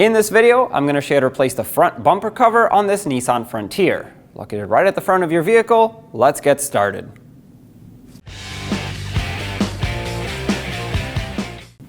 In this video, I'm going to show you how to replace the front bumper cover on this Nissan Frontier. Located right at the front of your vehicle, let's get started.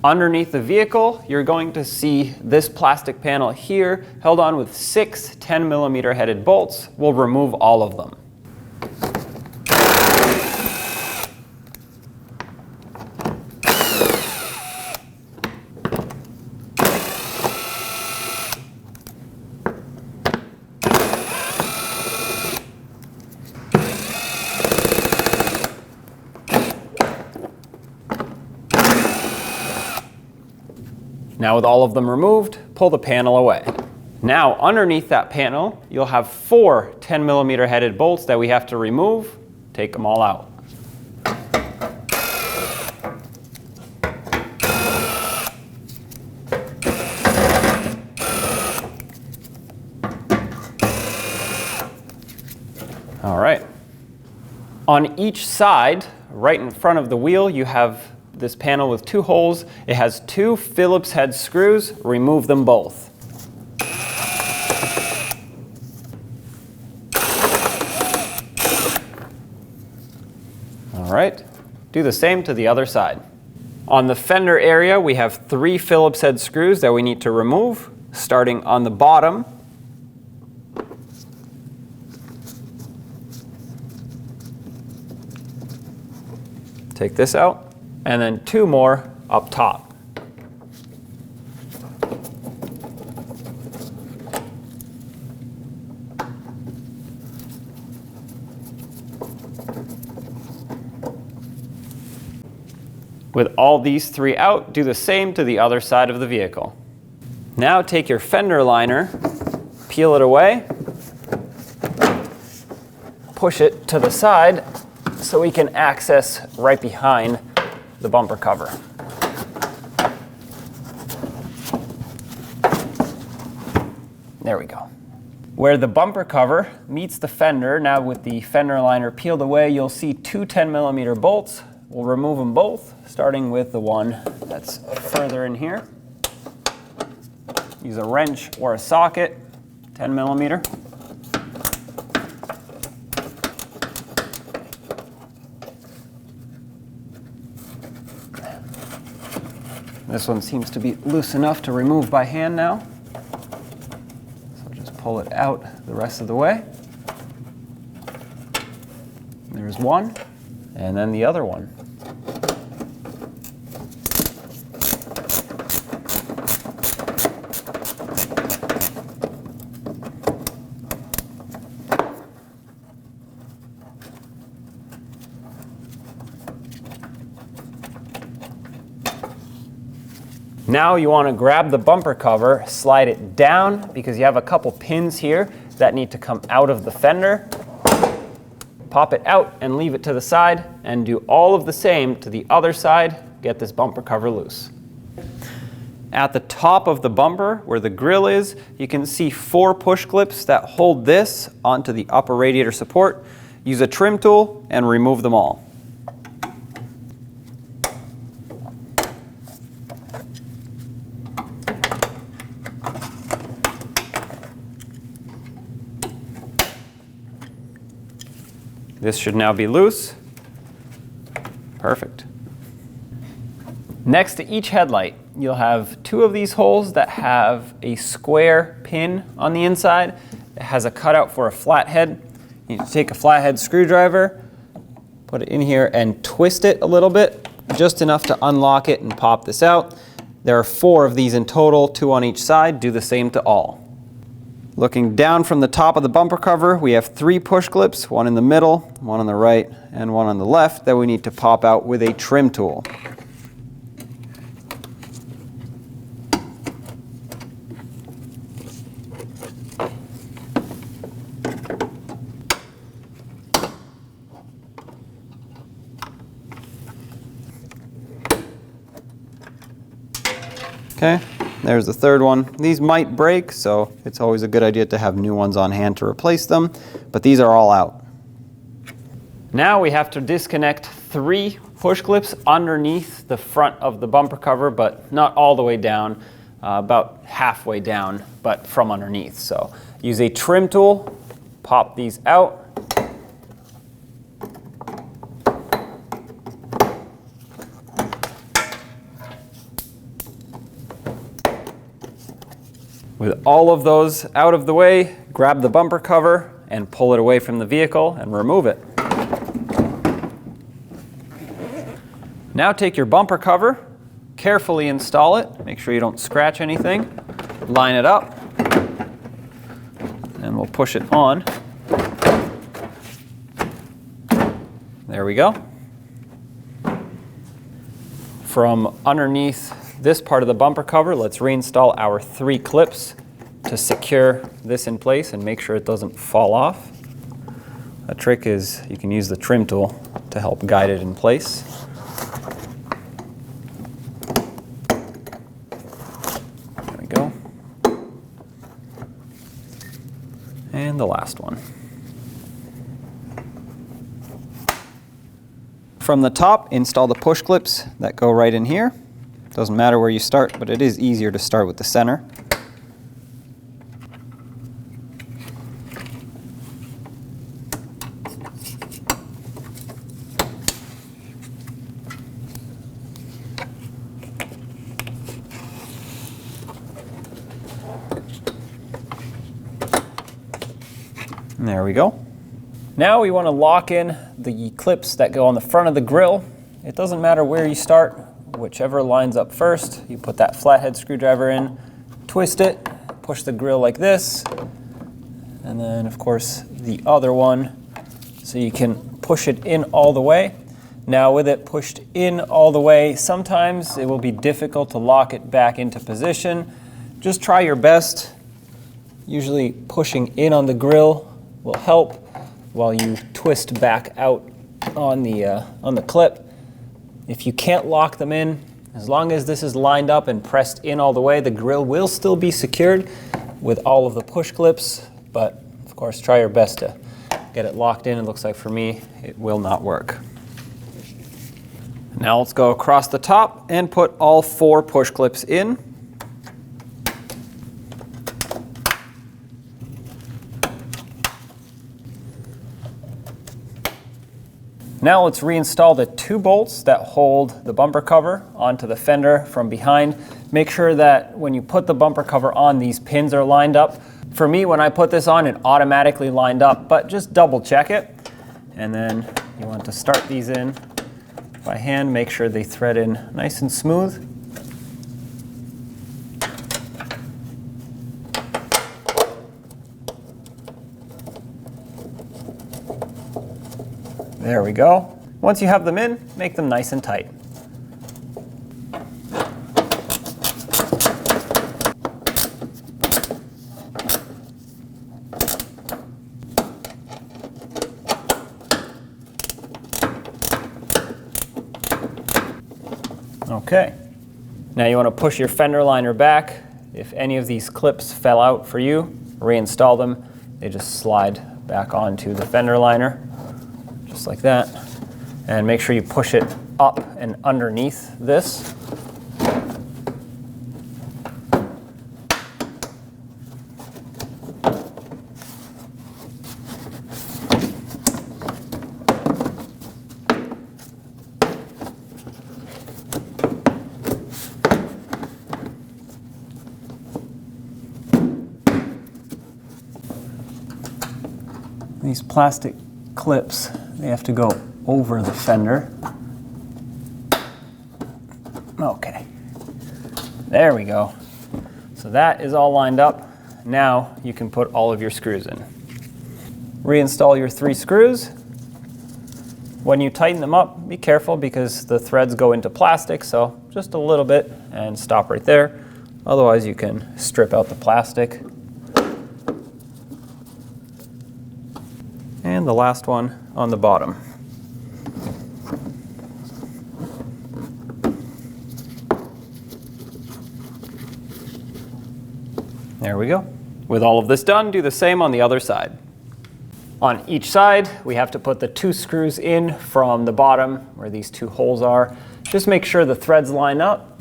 Underneath the vehicle, you're going to see this plastic panel here, held on with 6 10mm headed bolts. We'll remove all of them. Now with all of them removed, pull the panel away. Now underneath that panel, you'll have 4 10mm headed bolts that we have to remove. Take them all out. All right. On each side, right in front of the wheel, you have this panel with 2 holes. It has 2 Phillips head screws. Remove them both. All right, do the same to the other side. On the fender area, we have 3 Phillips head screws that we need to remove, starting on the bottom. Take this out. And then 2 more up top. With all these 3 out, do the same to the other side of the vehicle. Now take your fender liner, peel it away, push it to the side so we can access right behind the bumper cover. There we go. Where the bumper cover meets the fender, now with the fender liner peeled away, you'll see 2 10mm bolts. We'll remove them both, starting with the one that's further in here. Use a wrench or a socket, 10mm. This one seems to be loose enough to remove by hand now. So just pull it out the rest of the way. There's one, and then the other one. Now you want to grab the bumper cover, slide it down because you have a couple pins here that need to come out of the fender. Pop it out and leave it to the side, and do all of the same to the other side. Get this bumper cover loose. At the top of the bumper, where the grille is, you can see 4 push clips that hold this onto the upper radiator support. Use a trim tool and remove them all. This should now be loose. Perfect. Next to each headlight, you'll have 2 of these holes that have a square pin on the inside. It has a cutout for a flathead. You need to take a flathead screwdriver, put it in here and twist it a little bit, just enough to unlock it and pop this out. There are 4 of these in total, 2 on each side. Do the same to all. Looking down from the top of the bumper cover, we have 3 push clips, 1 in the middle, 1 on the right, and 1 on the left that we need to pop out with a trim tool. Okay. There's the third one. These might break, so it's always a good idea to have new ones on hand to replace them, but these are all out. Now we have to disconnect 3 push clips underneath the front of the bumper cover, but not all the way down. about halfway down, but from underneath. So use a trim tool, pop these out. With all of those out of the way, grab the bumper cover and pull it away from the vehicle and remove it. Now take your bumper cover, carefully install it, make sure you don't scratch anything, line it up, and we'll push it on. There we go. From underneath this part of the bumper cover, let's reinstall our 3 clips to secure this in place and make sure it doesn't fall off. A trick is you can use the trim tool to help guide it in place. There we go. And the last one. From the top, install the push clips that go right in here. Doesn't matter where you start, but it is easier to start with the center. And there we go. Now we want to lock in the clips that go on the front of the grille. It doesn't matter where you start. Whichever lines up first, you put that flathead screwdriver in, twist it, push the grill like this, and then of course the other one, so you can push it in all the way. Now with it pushed in all the way, sometimes it will be difficult to lock it back into position. Just try your best. Usually pushing in on the grill will help while you twist back out on the clip. If you can't lock them in, as long as this is lined up and pressed in all the way, the grill will still be secured with all of the push clips, but of course try your best to get it locked in. It looks like for me it will not work. Now let's go across the top and put all 4 push clips in. Now let's reinstall the 2 bolts that hold the bumper cover onto the fender from behind. Make sure that when you put the bumper cover on, these pins are lined up. For me, when I put this on, it automatically lined up, but just double check it. And then you want to start these in by hand, make sure they thread in nice and smooth. There we go. Once you have them in, make them nice and tight. Okay. Now you want to push your fender liner back. If any of these clips fell out for you, reinstall them. They just slide back onto the fender liner. Just like that, and make sure you push it up and underneath this. These plastic clips, they have to go over the fender. Okay, there we go. So that is all lined up. Now you can put all of your screws in. Reinstall your 3 screws. When you tighten them up, be careful because the threads go into plastic, so just a little bit and stop right there. Otherwise you can strip out the plastic. And the last one on the bottom. There we go. With all of this done, do the same on the other side. On each side, we have to put the 2 screws in from the bottom where these 2 holes are. Just make sure the threads line up.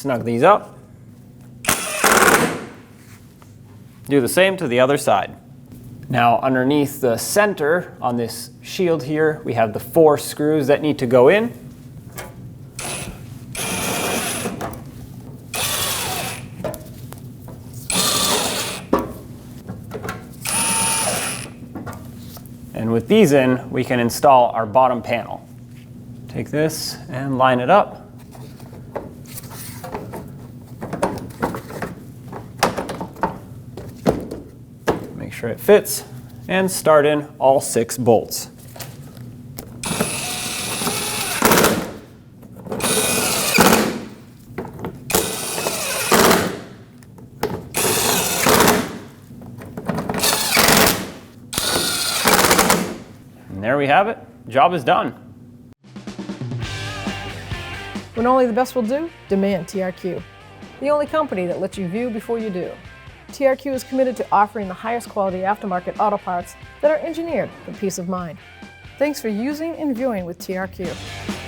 snug these up. Do the same to the other side. Now underneath the center on this shield here, we have the 4 screws that need to go in. And with these in, we can install our bottom panel. Take this and line it up. Make sure it fits, and start in all 6 bolts. And there we have it. Job is done. When only the best will do, demand TRQ. The only company that lets you view before you do. TRQ is committed to offering the highest quality aftermarket auto parts that are engineered for peace of mind. Thanks for using and viewing with TRQ.